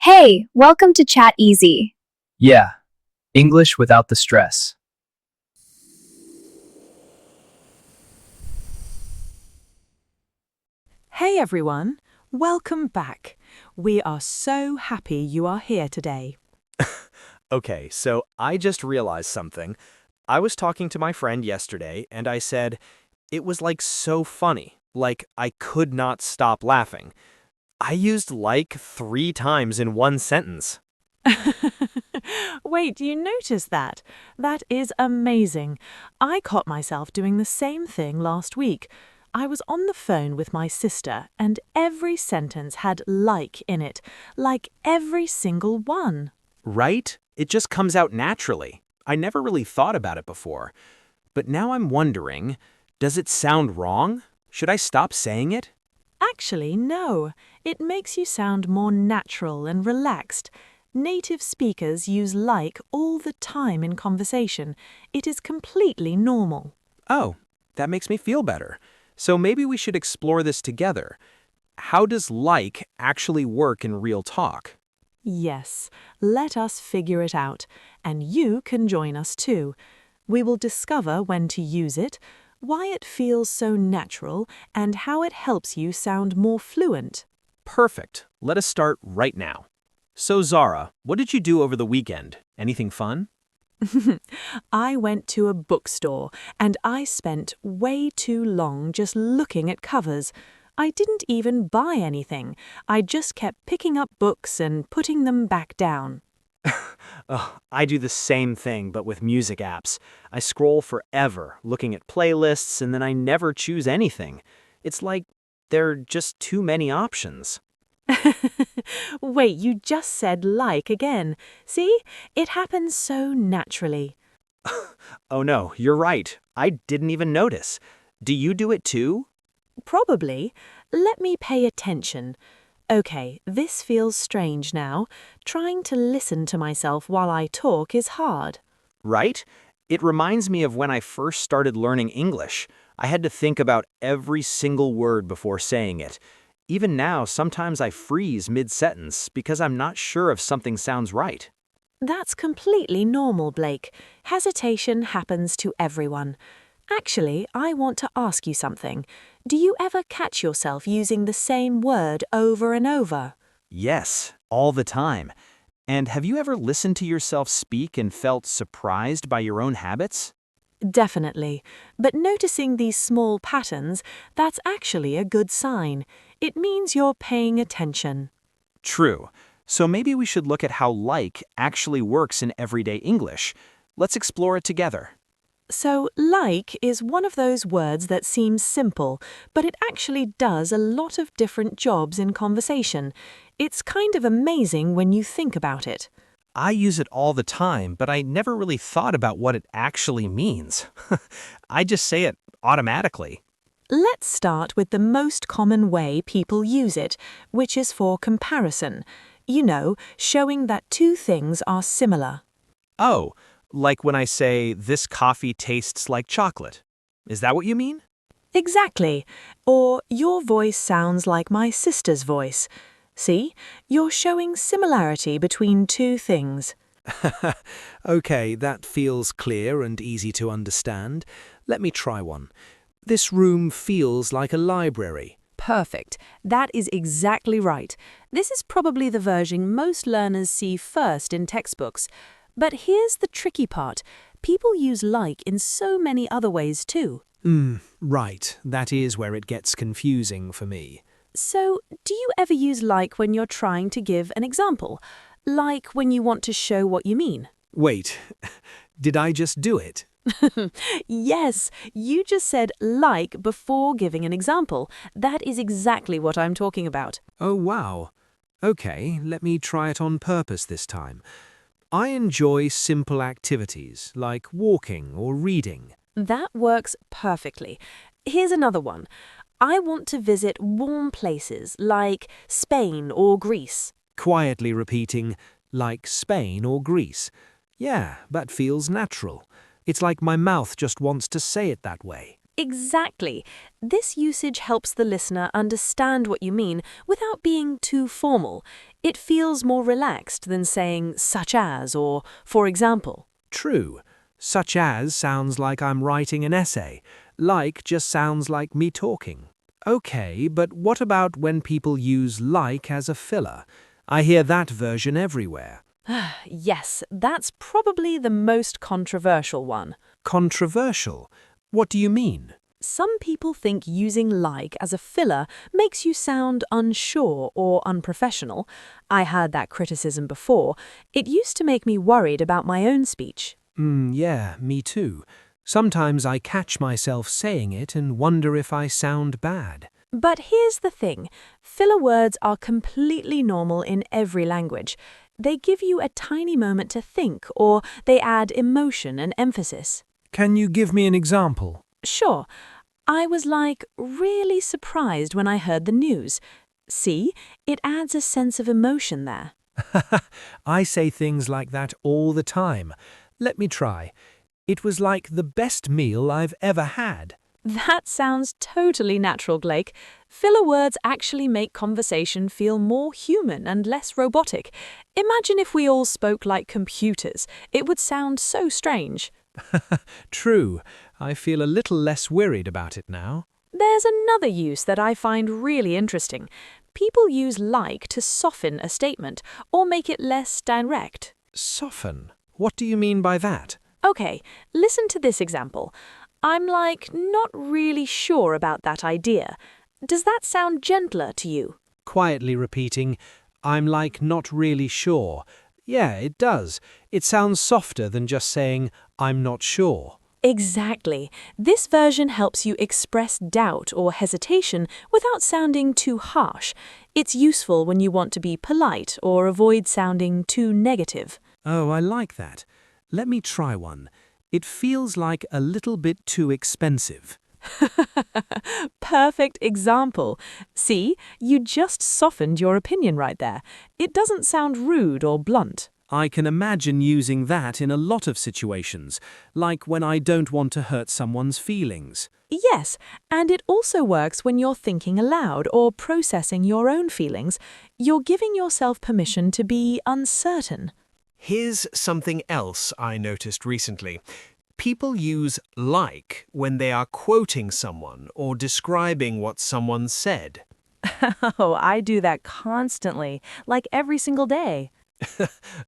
Hey, welcome to Chat Easy. Yeah, English without the stress. Hey everyone, welcome back. We are so happy you are here today. Okay, so I just realized something. I was talking to my friend yesterday, and I said, it was like so funny. Like, I could not stop laughing. I used like 3 times in one sentence. Wait, you noticed that? That is amazing. I caught myself doing the same thing last week. I was on the phone with my sister, and every sentence had like in it, like every single one. Right? It just comes out naturally. I never really thought about it before. But now I'm wondering, does it sound wrong? Should I stop saying it? Actually, no. It makes you sound more natural and relaxed. Native speakers use like all the time in conversation. It is completely normal. Oh, that makes me feel better. So maybe we should explore this together. How does like actually work in real talk? Yes, let us figure it out, and you can join us too. We will discover when to use it, why it feels so natural, and how it helps you sound more fluent. Perfect. Let us start right now. So Zara, what did you do over the weekend? Anything fun? I went to a bookstore and I spent way too long just looking at covers. I didn't even buy anything. I just kept picking up books and putting them back down. Ugh, I do the same thing, but with music apps. I scroll forever, looking at playlists, and then I never choose anything. It's like there are just too many options. Wait, you just said like again. See? It happens so naturally. Oh no, you're right. I didn't even notice. Do you do it too? Probably. Let me pay attention. Okay, this feels strange now. Trying to listen to myself while I talk is hard. Right? It reminds me of when I first started learning English. I had to think about every single word before saying it. Even now, sometimes I freeze mid-sentence because I'm not sure if something sounds right. That's completely normal, Blake. Hesitation happens to everyone. Actually, I want to ask you something. Do you ever catch yourself using the same word over and over? Yes, all the time. And have you ever listened to yourself speak and felt surprised by your own habits? Definitely. But noticing these small patterns, that's actually a good sign. It means you're paying attention. True. So maybe we should look at how like actually works in everyday English. Let's explore it together. So, like is one of those words that seems simple, but it actually does a lot of different jobs in conversation. It's kind of amazing when you think about it. I use it all the time, but I never really thought about what it actually means. I just say it automatically. Let's start with the most common way people use it, which is for comparison. You know, showing that two things are similar. Oh, like when I say, this coffee tastes like chocolate. Is that what you mean? Exactly. Or your voice sounds like my sister's voice. See, you're showing similarity between two things. Okay, that feels clear and easy to understand. Let me try one. This room feels like a library. Perfect. That is exactly right. This is probably the version most learners see first in textbooks. But here's the tricky part. People use like in so many other ways too. Right. That is where it gets confusing for me. So, do you ever use like when you're trying to give an example? Like when you want to show what you mean? Wait, did I just do it? Yes, you just said like before giving an example. That is exactly what I'm talking about. Oh, wow. Okay, let me try it on purpose this time. I enjoy simple activities like walking or reading. That works perfectly. Here's another one. I want to visit warm places like Spain or Greece. Quietly repeating, like Spain or Greece. Yeah, that feels natural. It's like my mouth just wants to say it that way. Exactly. This usage helps the listener understand what you mean without being too formal. It feels more relaxed than saying such as or for example. True. Such as sounds like I'm writing an essay. Like just sounds like me talking. Okay, but what about when people use like as a filler? I hear that version everywhere. Yes, that's probably the most controversial one. Controversial? What do you mean? Some people think using like as a filler makes you sound unsure or unprofessional. I heard that criticism before. It used to make me worried about my own speech. Yeah, me too. Sometimes I catch myself saying it and wonder if I sound bad. But here's the thing. Filler words are completely normal in every language. They give you a tiny moment to think, or they add emotion and emphasis. Can you give me an example? Sure. I was really surprised when I heard the news. See, it adds a sense of emotion there. I say things like that all the time. Let me try. It was like the best meal I've ever had. That sounds totally natural, Blake. Filler words actually make conversation feel more human and less robotic. Imagine if we all spoke like computers. It would sound so strange. True. I feel a little less worried about it now. There's another use that I find really interesting. People use like to soften a statement or make it less direct. Soften? What do you mean by that? Okay, listen to this example. I'm not really sure about that idea. Does that sound gentler to you? Quietly repeating, I'm not really sure. Yeah, it does. It sounds softer than just saying, I'm not sure. Exactly. This version helps you express doubt or hesitation without sounding too harsh. It's useful when you want to be polite or avoid sounding too negative. Oh, I like that. Let me try one. It feels like a little bit too expensive. Perfect example. See, you just softened your opinion right there. It doesn't sound rude or blunt. I can imagine using that in a lot of situations, like when I don't want to hurt someone's feelings. Yes, and it also works when you're thinking aloud or processing your own feelings. You're giving yourself permission to be uncertain. Here's something else I noticed recently. People use like when they are quoting someone or describing what someone said. Oh, I do that constantly, like every single day.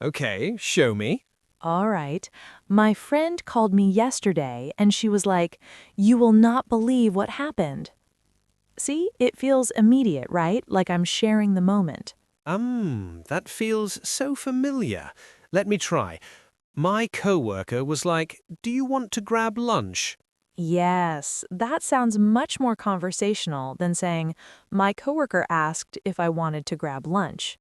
Okay, show me. All right. My friend called me yesterday and she was like, "You will not believe what happened." See, it feels immediate, right? Like I'm sharing the moment. That feels so familiar. Let me try. My coworker was like, "Do you want to grab lunch?" Yes, that sounds much more conversational than saying, "My coworker asked if I wanted to grab lunch."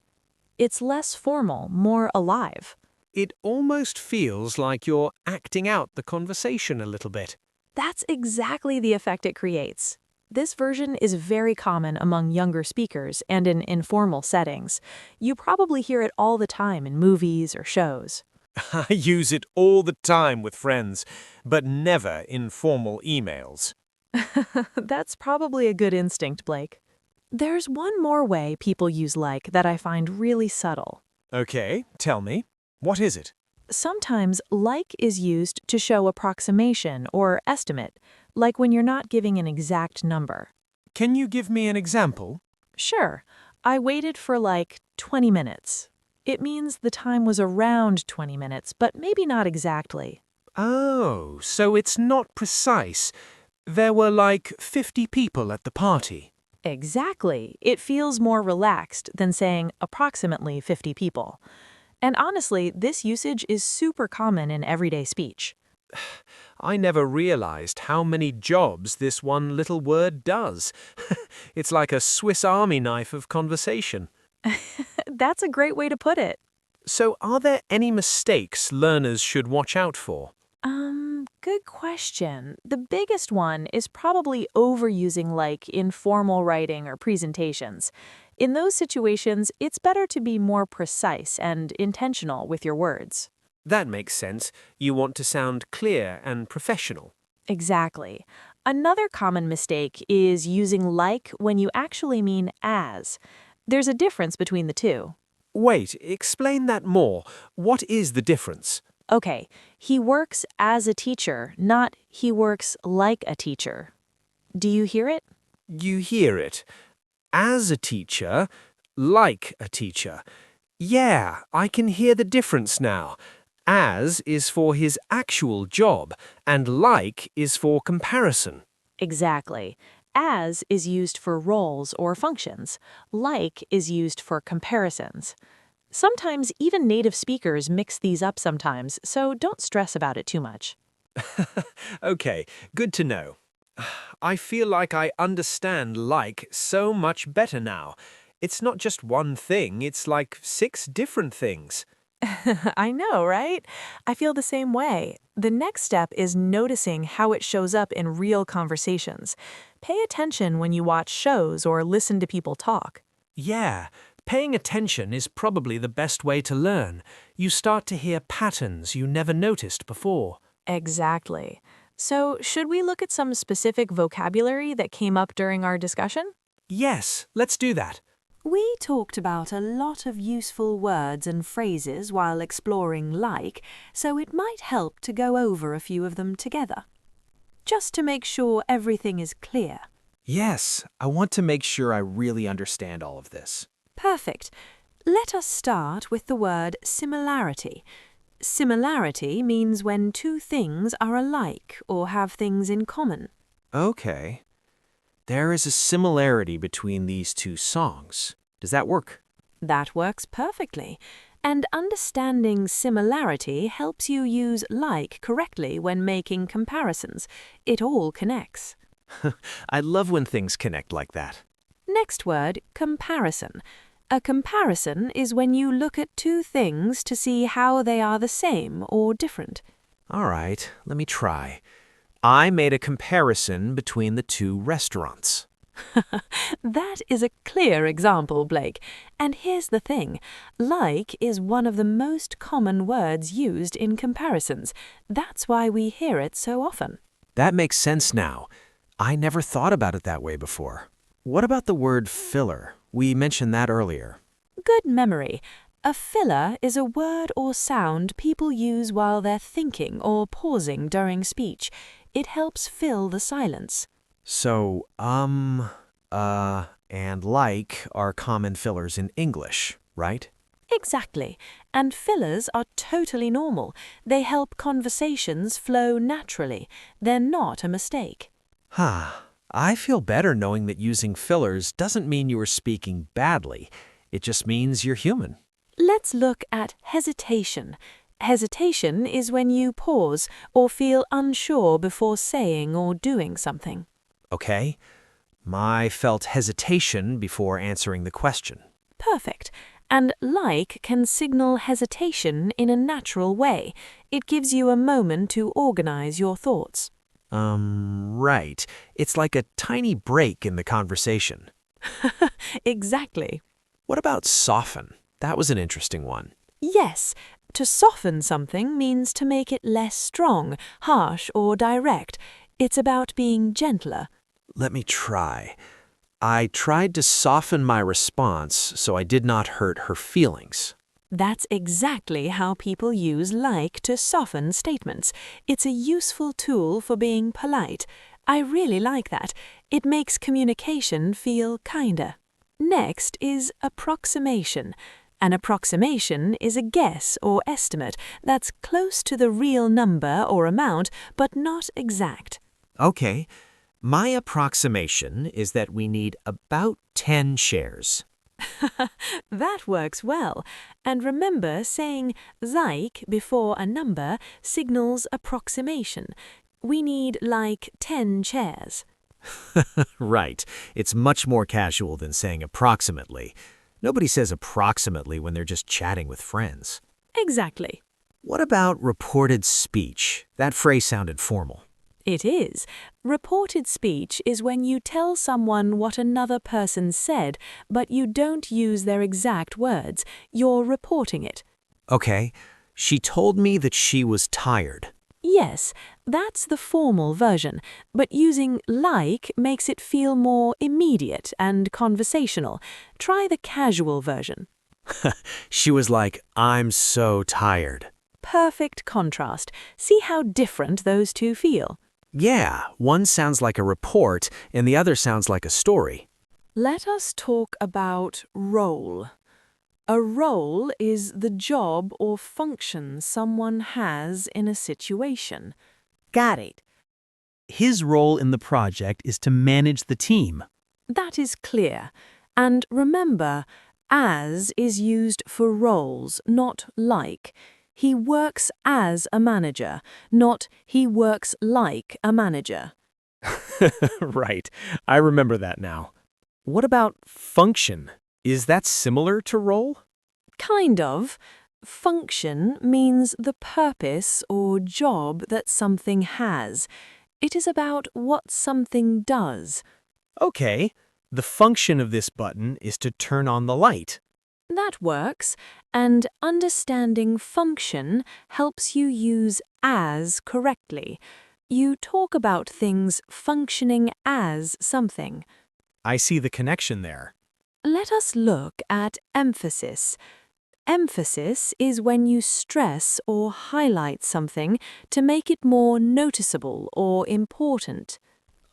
It's less formal, more alive. It almost feels like you're acting out the conversation a little bit. That's exactly the effect it creates. This version is very common among younger speakers and in informal settings. You probably hear it all the time in movies or shows. I use it all the time with friends, but never in formal emails. That's probably a good instinct, Blake. There's one more way people use like that I find really subtle. Okay, tell me. What is it? Sometimes like is used to show approximation or estimate, like when you're not giving an exact number. Can you give me an example? Sure, I waited for 20 minutes. It means the time was around 20 minutes, but maybe not exactly. Oh, so it's not precise. There were 50 people at the party. Exactly. It feels more relaxed than saying approximately 50 people. And honestly, this usage is super common in everyday speech. I never realized how many jobs this one little word does. It's like a Swiss Army knife of conversation. That's a great way to put it. So are there any mistakes learners should watch out for? Good question. The biggest one is probably overusing informal writing or presentations. In those situations, it's better to be more precise and intentional with your words. That makes sense. You want to sound clear and professional. Exactly. Another common mistake is using like when you actually mean as. There's a difference between the two. Wait, explain that more. What is the difference? Okay, he works as a teacher, not he works like a teacher. Do you hear it? You hear it. As a teacher, like a teacher. Yeah, I can hear the difference now. As is for his actual job, and like is for comparison. Exactly. As is used for roles or functions. Like is used for comparisons. Sometimes even native speakers mix these up sometimes, so don't stress about it too much. Okay, good to know. I feel like I understand like so much better now. It's not just one thing, it's like 6 different things. I know, right? I feel the same way. The next step is noticing how it shows up in real conversations. Pay attention when you watch shows or listen to people talk. Yeah, paying attention is probably the best way to learn. You start to hear patterns you never noticed before. Exactly. So, should we look at some specific vocabulary that came up during our discussion? Yes, let's do that. We talked about a lot of useful words and phrases while exploring like, so it might help to go over a few of them together. Just to make sure everything is clear. Yes, I want to make sure I really understand all of this. Perfect. Let us start with the word similarity. Similarity means when two things are alike or have things in common. Okay. There is a similarity between these two songs. Does that work? That works perfectly. And understanding similarity helps you use like correctly when making comparisons. It all connects. I love when things connect like that. Next word, comparison. A comparison is when you look at two things to see how they are the same or different. All right, let me try. I made a comparison between the two restaurants. That is a clear example, Blake. And here's the thing. Like is one of the most common words used in comparisons. That's why we hear it so often. That makes sense now. I never thought about it that way before. What about the word filler? We mentioned that earlier. Good memory. A filler is a word or sound people use while they're thinking or pausing during speech. It helps fill the silence. So, and like are common fillers in English, right? Exactly. And fillers are totally normal. They help conversations flow naturally. They're not a mistake. I feel better knowing that using fillers doesn't mean you are speaking badly. It just means you're human. Let's look at hesitation. Hesitation is when you pause or feel unsure before saying or doing something. Okay? I felt hesitation before answering the question. Perfect. And like can signal hesitation in a natural way. It gives you a moment to organize your thoughts. Right. It's like a tiny break in the conversation. Exactly. What about soften? That was an interesting one. Yes, to soften something means to make it less strong, harsh, or direct. It's about being gentler. Let me try. I tried to soften my response so I did not hurt her feelings. That's exactly how people use like to soften statements. It's a useful tool for being polite. I really like that. It makes communication feel kinder. Next is approximation. An approximation is a guess or estimate that's close to the real number or amount, but not exact. Okay. My approximation is that we need about 10 shares. That works well. And remember, saying like before a number signals approximation. We need like 10 chairs. Right. It's much more casual than saying approximately. Nobody says approximately when they're just chatting with friends. Exactly. What about reported speech? That phrase sounded formal. It is. Reported speech is when you tell someone what another person said, but you don't use their exact words. You're reporting it. Okay. She told me that she was tired. Yes, that's the formal version, but using like makes it feel more immediate and conversational. Try the casual version. She was like, I'm so tired. Perfect contrast. See how different those two feel. Yeah, one sounds like a report and the other sounds like a story. Let us talk about role. A role is the job or function someone has in a situation. Got it. His role in the project is to manage the team. That is clear. And remember, as is used for roles, not like. He works as a manager, not he works like a manager. Right. I remember that now. What about function? Is that similar to role? Kind of. Function means the purpose or job that something has. It is about what something does. Okay. The function of this button is to turn on the light. That works, and understanding function helps you use as correctly. You talk about things functioning as something. I see the connection there. Let us look at emphasis. Emphasis is when you stress or highlight something to make it more noticeable or important.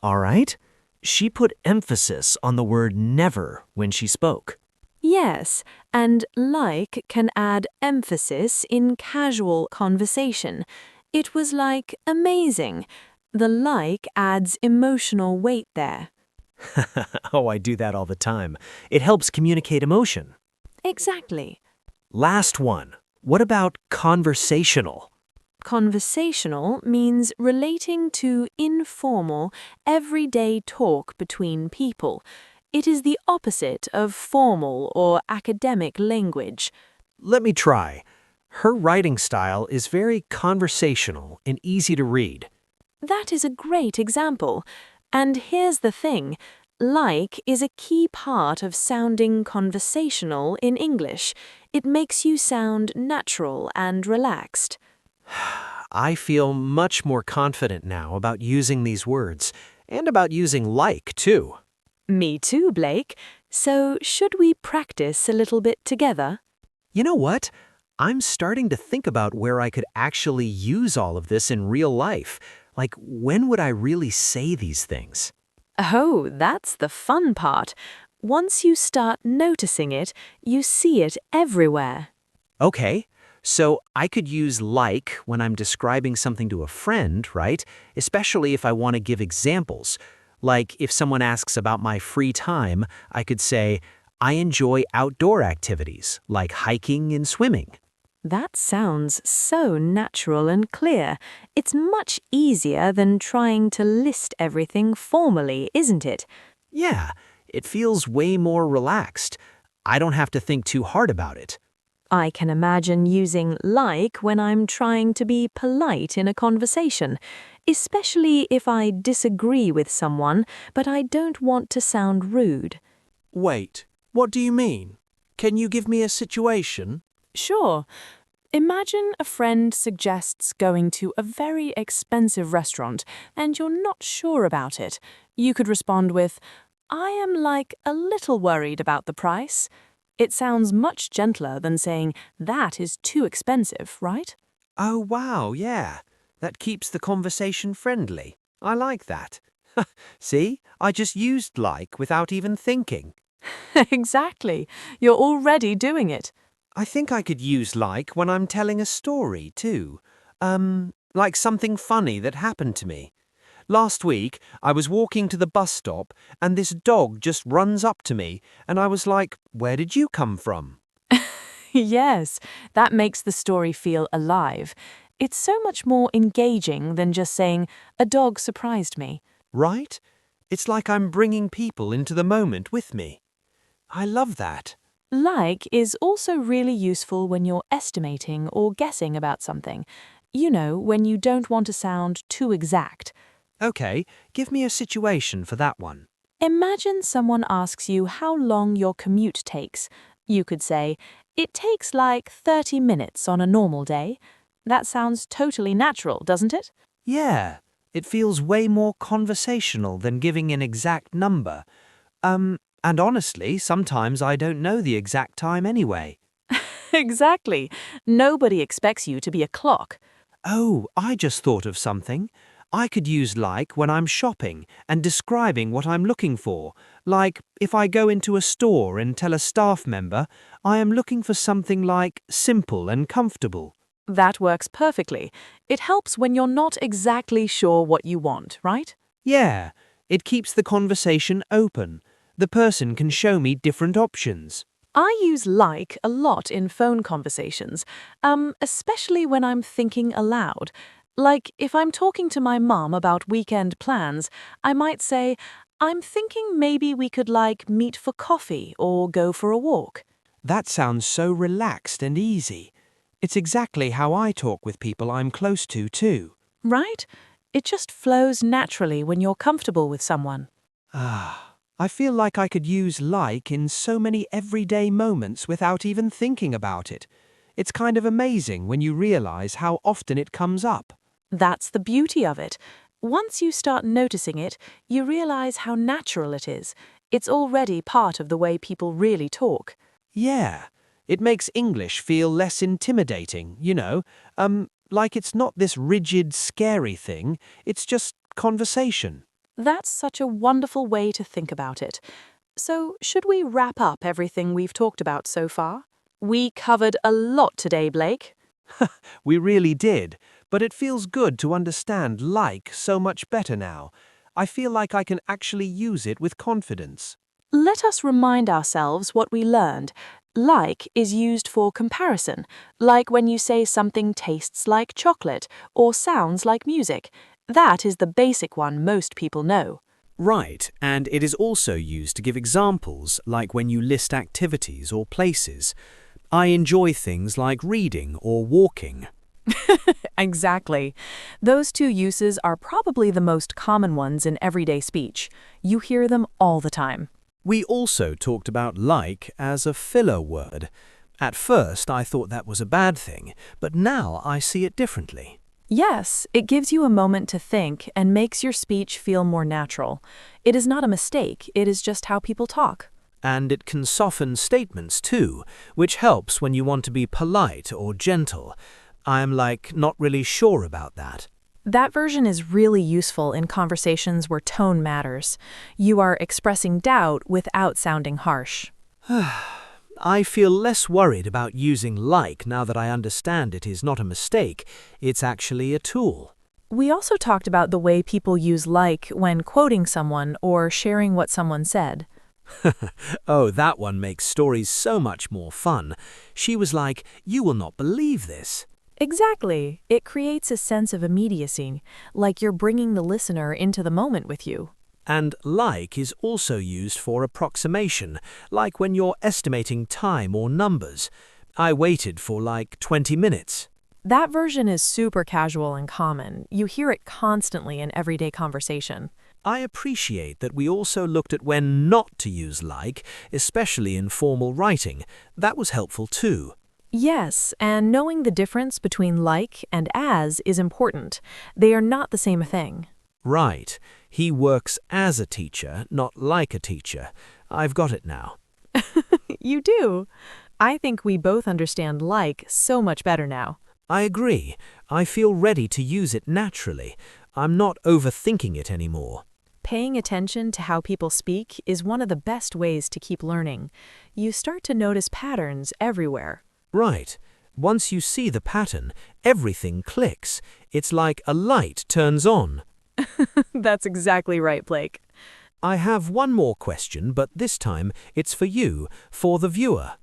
All right. She put emphasis on the word never when she spoke. Yes, and like can add emphasis in casual conversation. It was like amazing. The like adds emotional weight there. Oh, I do that all the time. It helps communicate emotion. Exactly. Last one. What about conversational? Conversational means relating to informal, everyday talk between people. It is the opposite of formal or academic language. Let me try. Her writing style is very conversational and easy to read. That is a great example. And here's the thing. Like is a key part of sounding conversational in English. It makes you sound natural and relaxed. I feel much more confident now about using these words, and about using like, too. Me too, Blake. So should we practice a little bit together? You know what? I'm starting to think about where I could actually use all of this in real life. Like, when would I really say these things? Oh, that's the fun part. Once you start noticing it, you see it everywhere. Okay, so I could use like when I'm describing something to a friend, right? Especially if I want to give examples. Like, if someone asks about my free time, I could say, I enjoy outdoor activities, like hiking and swimming. That sounds so natural and clear. It's much easier than trying to list everything formally, isn't it? Yeah, it feels way more relaxed. I don't have to think too hard about it. I can imagine using like when I'm trying to be polite in a conversation, especially if I disagree with someone, but I don't want to sound rude. Wait, what do you mean? Can you give me a situation? Sure. Imagine a friend suggests going to a very expensive restaurant and you're not sure about it. You could respond with, I am like a little worried about the price. It sounds much gentler than saying, that is too expensive, right? Oh, wow, yeah. That keeps the conversation friendly. I like that. See, I just used like without even thinking. Exactly. You're already doing it. I think I could use like when I'm telling a story, too. Like something funny that happened to me. Last week, I was walking to the bus stop, and this dog just runs up to me, and I was like, where did you come from? Yes, that makes the story feel alive. It's so much more engaging than just saying, a dog surprised me. Right? It's like I'm bringing people into the moment with me. I love that. Like is also really useful when you're estimating or guessing about something. You know, when you don't want to sound too exact. Okay, give me a situation for that one. Imagine someone asks you how long your commute takes. You could say, it takes like 30 minutes on a normal day. That sounds totally natural, doesn't it? Yeah, it feels way more conversational than giving an exact number. And honestly, sometimes I don't know the exact time anyway. Exactly. Nobody expects you to be a clock. Oh, I just thought of something. I could use like when I'm shopping and describing what I'm looking for. Like if I go into a store and tell a staff member, I am looking for something like simple and comfortable. That works perfectly. It helps when you're not exactly sure what you want, right? Yeah, it keeps the conversation open. The person can show me different options. I use like a lot in phone conversations, especially when I'm thinking aloud. Like if I'm talking to my mum about weekend plans, I might say, I'm thinking maybe we could meet for coffee or go for a walk. That sounds so relaxed and easy. It's exactly how I talk with people I'm close to, too. Right? It just flows naturally when you're comfortable with someone. I feel like I could use like in so many everyday moments without even thinking about it. It's kind of amazing when you realize how often it comes up. That's the beauty of it. Once you start noticing it, you realize how natural it is. It's already part of the way people really talk. Yeah, it makes English feel less intimidating, like it's not this rigid, scary thing, it's just conversation. That's such a wonderful way to think about it. So, should we wrap up everything we've talked about so far? We covered a lot today, Blake. We really did, but it feels good to understand like so much better now. I feel like I can actually use it with confidence. Let us remind ourselves what we learned. Like is used for comparison, like when you say something tastes like chocolate or sounds like music. That is the basic one most people know. Right, and it is also used to give examples, like when you list activities or places. I enjoy things like reading or walking. Exactly. Those two uses are probably the most common ones in everyday speech. You hear them all the time. We also talked about like as a filler word. At first, I thought that was a bad thing, but now I see it differently. Yes, it gives you a moment to think and makes your speech feel more natural. It is not a mistake, it is just how people talk. And it can soften statements too, which helps when you want to be polite or gentle. I'm not really sure about that. That version is really useful in conversations where tone matters. You are expressing doubt without sounding harsh. I feel less worried about using like now that I understand it is not a mistake, it's actually a tool. We also talked about the way people use like when quoting someone or sharing what someone said. Oh, that one makes stories so much more fun. She was like, "You will not believe this." Exactly. It creates a sense of immediacy, like you're bringing the listener into the moment with you. And like is also used for approximation, like when you're estimating time or numbers. I waited for 20 minutes. That version is super casual and common. You hear it constantly in everyday conversation. I appreciate that we also looked at when not to use like, especially in formal writing. That was helpful too. Yes, and knowing the difference between like and as is important. They are not the same thing. Right. He works as a teacher, not like a teacher. I've got it now. You do. I think we both understand like so much better now. I agree. I feel ready to use it naturally. I'm not overthinking it anymore. Paying attention to how people speak is one of the best ways to keep learning. You start to notice patterns everywhere. Right. Once you see the pattern, everything clicks. It's like a light turns on. That's exactly right, Blake. I have one more question, but this time it's for you, for the viewer.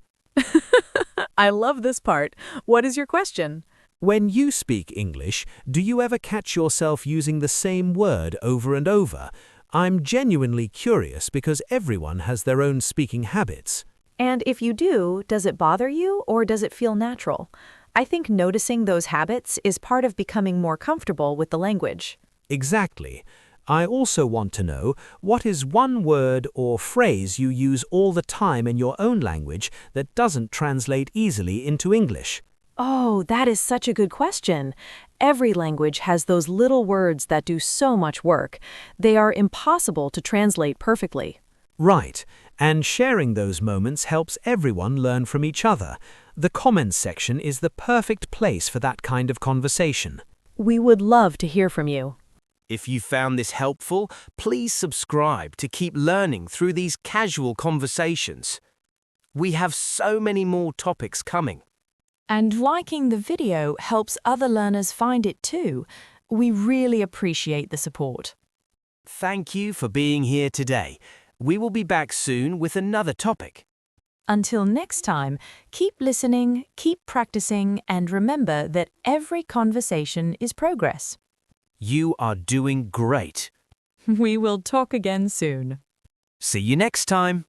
I love this part. What is your question? When you speak English, do you ever catch yourself using the same word over and over? I'm genuinely curious because everyone has their own speaking habits. And if you do, does it bother you or does it feel natural? I think noticing those habits is part of becoming more comfortable with the language. Exactly. I also want to know, what is one word or phrase you use all the time in your own language that doesn't translate easily into English? Oh, that is such a good question. Every language has those little words that do so much work. They are impossible to translate perfectly. Right, and sharing those moments helps everyone learn from each other. The comments section is the perfect place for that kind of conversation. We would love to hear from you. If you found this helpful, please subscribe to keep learning through these casual conversations. We have so many more topics coming. And liking the video helps other learners find it too. We really appreciate the support. Thank you for being here today. We will be back soon with another topic. Until next time, keep listening, keep practicing, and remember that every conversation is progress. You are doing great. We will talk again soon. See you next time.